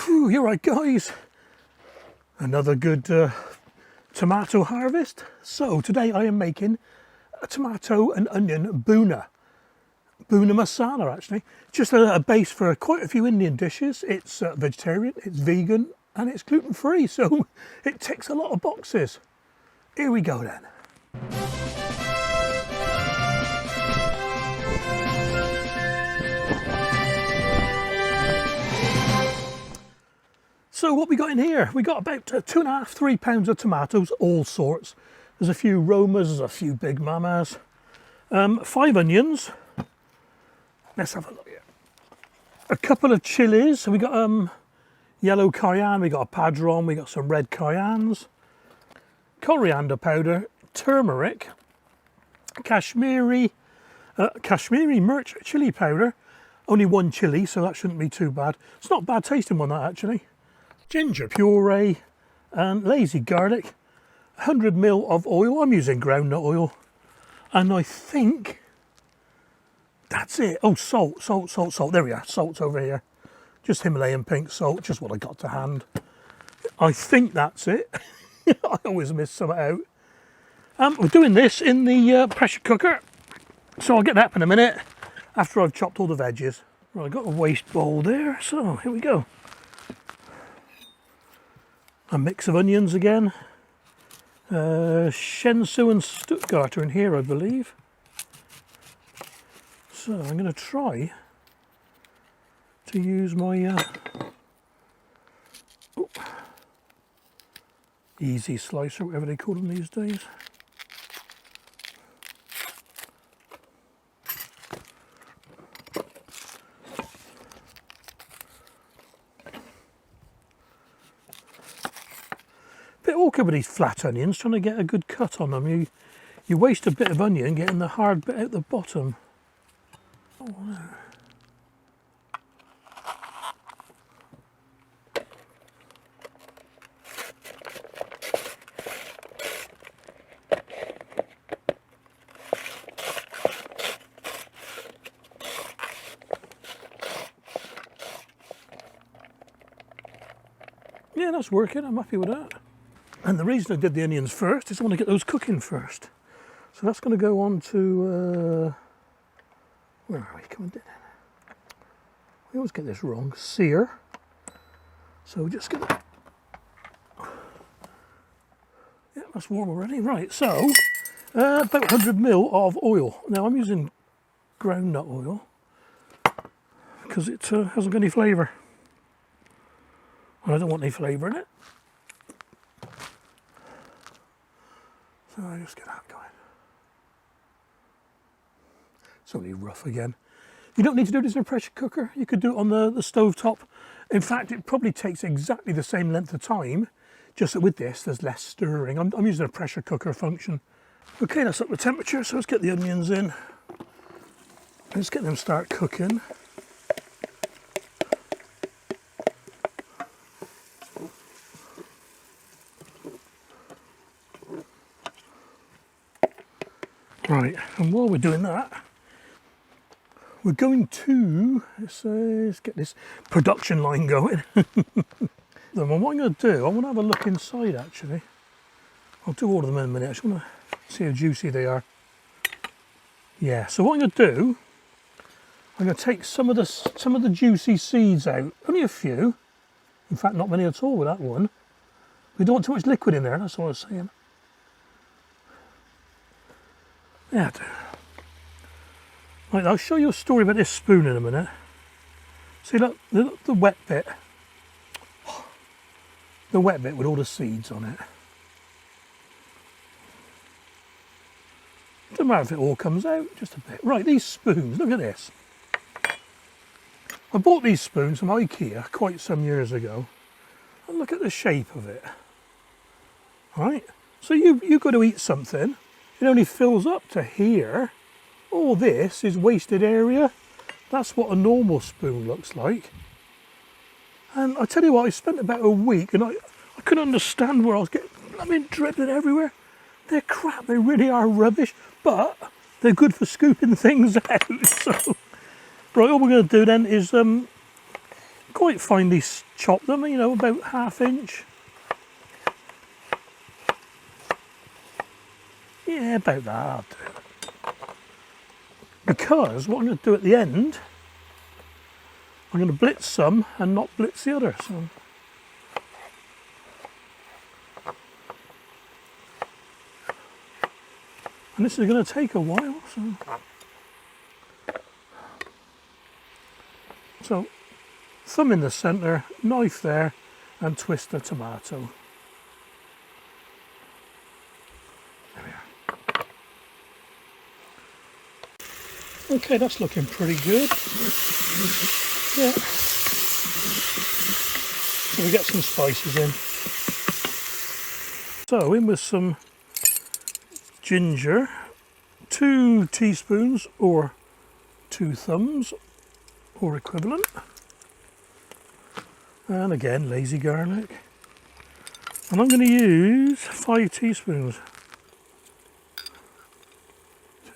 Whew, you're right guys, another good tomato harvest. So today I am making a tomato and onion Bhuna Masala actually. Just a base for quite a few Indian dishes. It's vegetarian, it's vegan and it's gluten free, so it ticks a lot of boxes. Here we go then. So what we got in here? We got about 2.5 to 3 pounds of tomatoes, all sorts. There's a few Romas, there's a few Big Mamas. 5 onions. Let's have a look here. A couple of chilies. So we got yellow cayenne, we got a padron, we got some red cayennes. Coriander powder, turmeric, Kashmiri Mirch chili powder. Only 1 chili, so that shouldn't be too bad. It's not bad tasting one, that actually. Ginger puree and lazy garlic, 100 ml of oil. I'm using groundnut oil, and I think that's it. Oh, salt. There we are, salt's over here. Just Himalayan pink salt, just what I got to hand. I think that's it. I always miss some out. We're doing this in the pressure cooker, so I'll get that up in a minute after I've chopped all the veggies. Right, I've got a waste bowl there, so here we go. A mix of onions again. Shenzhou and Stuttgart are in here, I believe. So I'm going to try to use my easy slicer, whatever they call them these days. Bit awkward with these flat onions, trying to get a good cut on them. You waste a bit of onion getting the hard bit out the bottom. Oh no. Yeah, that's working, I'm happy with that. And the reason I did the onions first is I want to get those cooking first. So that's going to go on to, where are we? Come on, we always get this wrong. Sear. So we're just going to, yeah, that's warm already. Right, so about 100 ml of oil. Now I'm using groundnut oil because it hasn't got any flavour. I don't want any flavour in it. So I just get that going. It's only rough again. You don't need to do this in a pressure cooker. You could do it on the stove top. In fact, it probably takes exactly the same length of time, just that with this, there's less stirring. I'm using a pressure cooker function. Okay, that's up the temperature, so let's get the onions in. Let's get them start cooking. Right, and while we're doing that, we're going to, let's get this production line going. Then what I'm going to do, I want to have a look inside actually. I'll do all of them in a minute. I just want to see how juicy they are. Yeah, so what I'm going to do, I'm going to take some of the juicy seeds out. Only a few. In fact, not many at all with that one. We don't want too much liquid in there, that's what I was saying. Yeah, I do. Right, I'll show you a story about this spoon in a minute. See, look, the wet bit. The wet bit with all the seeds on it. Doesn't matter if it all comes out, just a bit. Right, these spoons, look at this. I bought these spoons from IKEA quite some years ago. And look at the shape of it. Right, so you've got to eat something. It only fills up to here. All this is wasted area. That's what a normal spoon looks like. And I tell you what, I spent about a week and I couldn't understand where I was getting, dribbling everywhere. They're crap, they really are rubbish, but they're good for scooping things out. So, right, all we're going to do then is quite finely chop them, you know, about 1/2 inch. Yeah, about that I'll do. Because what I'm going to do at the end, I'm going to blitz some and not blitz the other. So. And this is going to take a while. So thumb in the centre, knife there, and twist the tomato. There we are. Okay, that's looking pretty good. Yeah. So we get some spices in. So in with some ginger, 2 teaspoons or 2 thumbs or equivalent. And again, lazy garlic. And I'm going to use 5 teaspoons.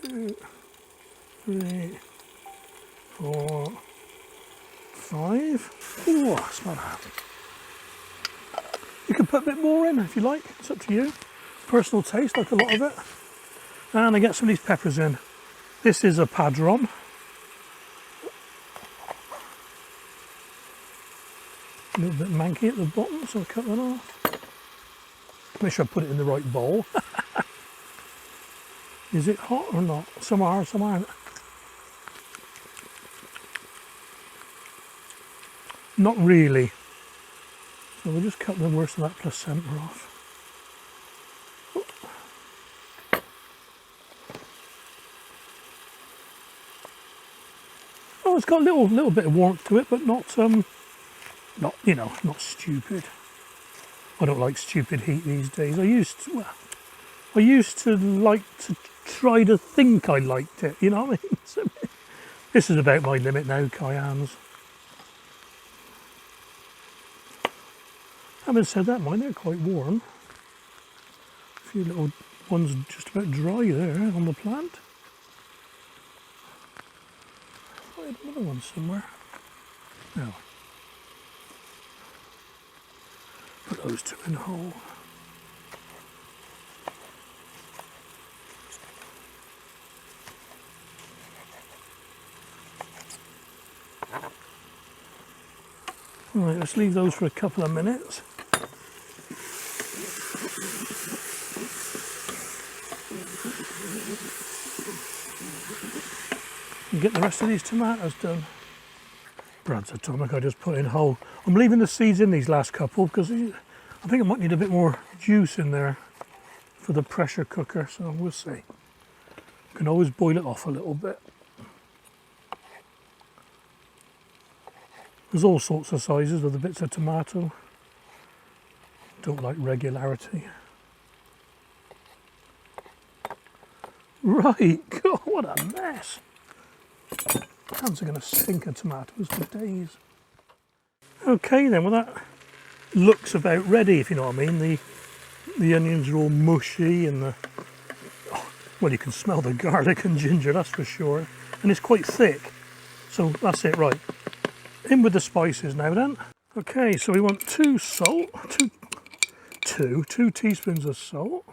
2, 3, 4, 5. Oh, smell that. You can put a bit more in if you like, it's up to you. Personal taste, like a lot of it. And I get some of these peppers in. This is a padron. A little bit manky at the bottom, so I'll cut that off. Make sure I put it in the right bowl. Is it hot or not? Some are, some aren't. Not really. So we'll just cut the worst of that placenta off. Oh, it's got a little bit of warmth to it, but not you know, not stupid. I don't like stupid heat these days. I used to like to try to think I liked it, you know what I mean? So, this is about my limit now, cayennes. Having said that, mine, they're quite warm. A few little ones just about dry there on the plant. I had another one somewhere. Now, put those 2 in whole. Right, let's leave those for a couple of minutes. And get the rest of these tomatoes done. Brands of turmeric I just put in whole. I'm leaving the seeds in these last couple because I think I might need a bit more juice in there for the pressure cooker, so we'll see. You can always boil it off a little bit. There's all sorts of sizes of the bits of tomato. Don't like regularity. Right, God, what a mess. Hands are going to stink of tomatoes for days. Okay then, well that looks about ready, if you know what I mean. The onions are all mushy and well, you can smell the garlic and ginger, that's for sure. And it's quite thick, so that's it, right. In with the spices now then. Okay, so we want 2 teaspoons of salt.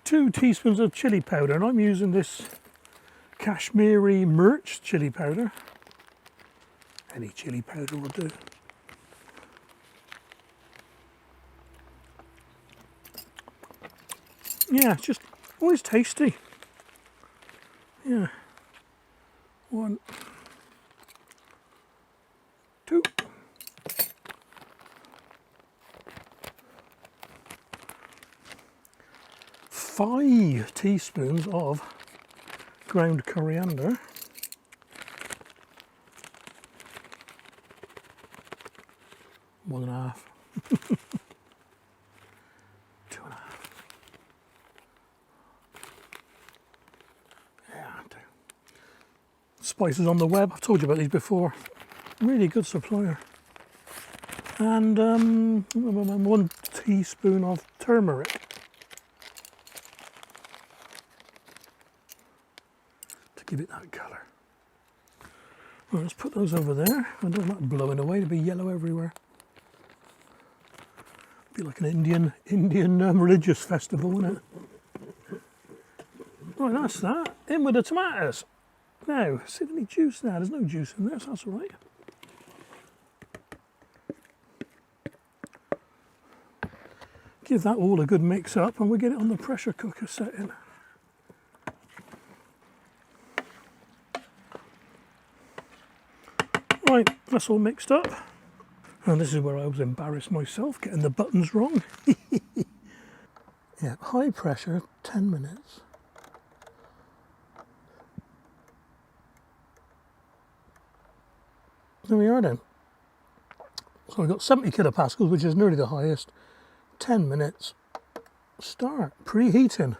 2 teaspoons of chili powder, and I'm using this Kashmiri Mirch chili powder. Any chili powder will do. Yeah, it's just always tasty. Yeah. 1, 2. 5 teaspoons of ground coriander. One and a half. 2.5. Yeah, I do. Spices on the web, I've told you about these before. Really good supplier. And 1 teaspoon of turmeric. give it that colour. Right, let's put those over there. I don't want that blowing away to be yellow everywhere. Be like an Indian religious festival, wouldn't it? Right, that's that. In with the tomatoes. Now, see any juice now? There's no juice in there, so that's all right. Give that all a good mix up and we'll get it on the pressure cooker setting. Right, that's all mixed up. And this is where I was embarrassed myself, getting the buttons wrong. Yeah, high pressure, 10 minutes. There we are then. So we've got 70 kilopascals, which is nearly the highest. 10 minutes. Start preheating.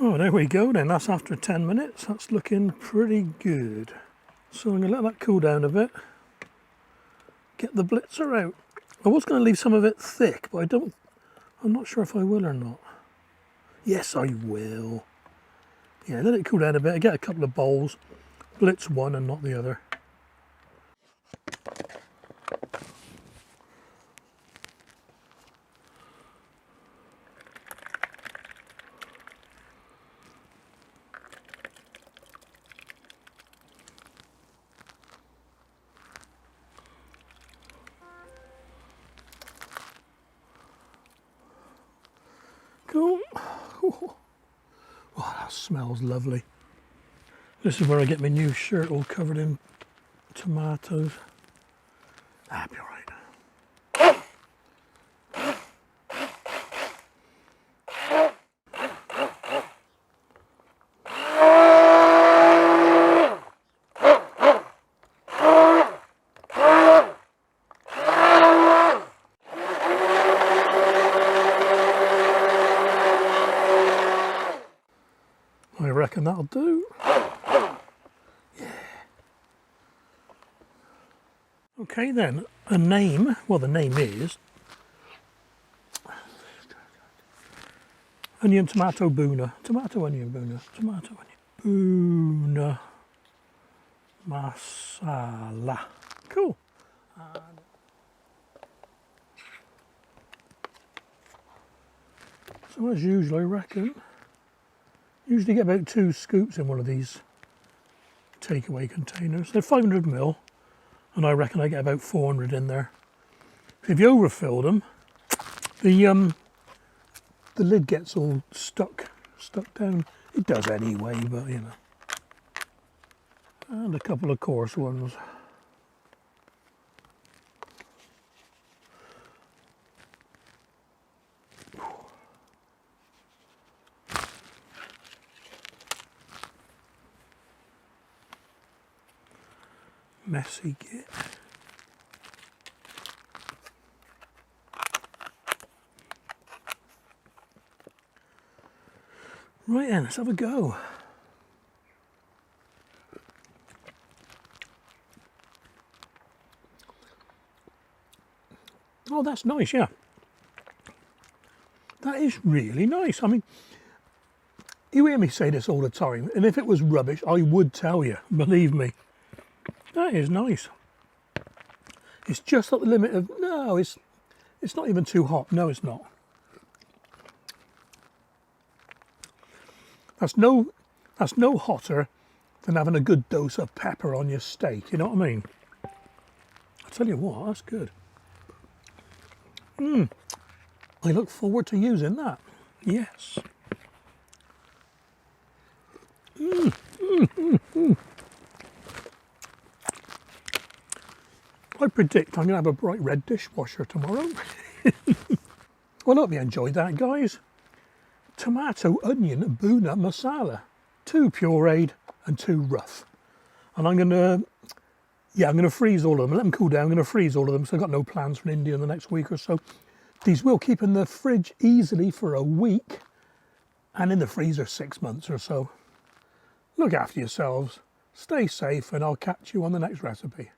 Oh, there we go then. That's after 10 minutes. That's looking pretty good. So I'm going to let that cool down a bit. Get the blitzer out. I was going to leave some of it thick, but I'm not sure if I will or not. Yes, I will. Yeah, let it cool down a bit. I get a couple of bowls. Blitz one and not the other. Cool. Oh, that smells lovely. This is where I get my new shirt all covered in tomatoes. That'll be all right. I reckon that'll do. Yeah. Okay then, a name, well the name is Onion Tomato Bhuna. Tomato Onion Bhuna. Tomato Onion Bhuna Masala. Cool. So as usual, I reckon, usually get about 2 scoops in one of these takeaway containers. They're 500 ml, and I reckon I get about 400 in there. If you overfill them, the lid gets all stuck down. It does anyway, but you know. And a couple of coarse ones. Messy git. Right then, let's have a go. Oh, that's nice, yeah. That is really nice. I mean, you hear me say this all the time, and if it was rubbish, I would tell you, believe me. That is nice. It's just at the limit of, no, it's not even too hot. No, it's not. That's no hotter than having a good dose of pepper on your steak, you know what I mean? I tell you what, that's good. I look forward to using that. Yes. I predict I'm going to have a bright red dishwasher tomorrow. Well, I hope you enjoyed that, guys. Tomato Onion Bhuna Masala. 2 pureed and 2 rough. And I'm going to freeze all of them. Let them cool down. I'm going to freeze all of them, so I've got no plans for India in the next week or so. These will keep in the fridge easily for a week. and in the freezer 6 months or so. Look after yourselves, stay safe, and I'll catch you on the next recipe.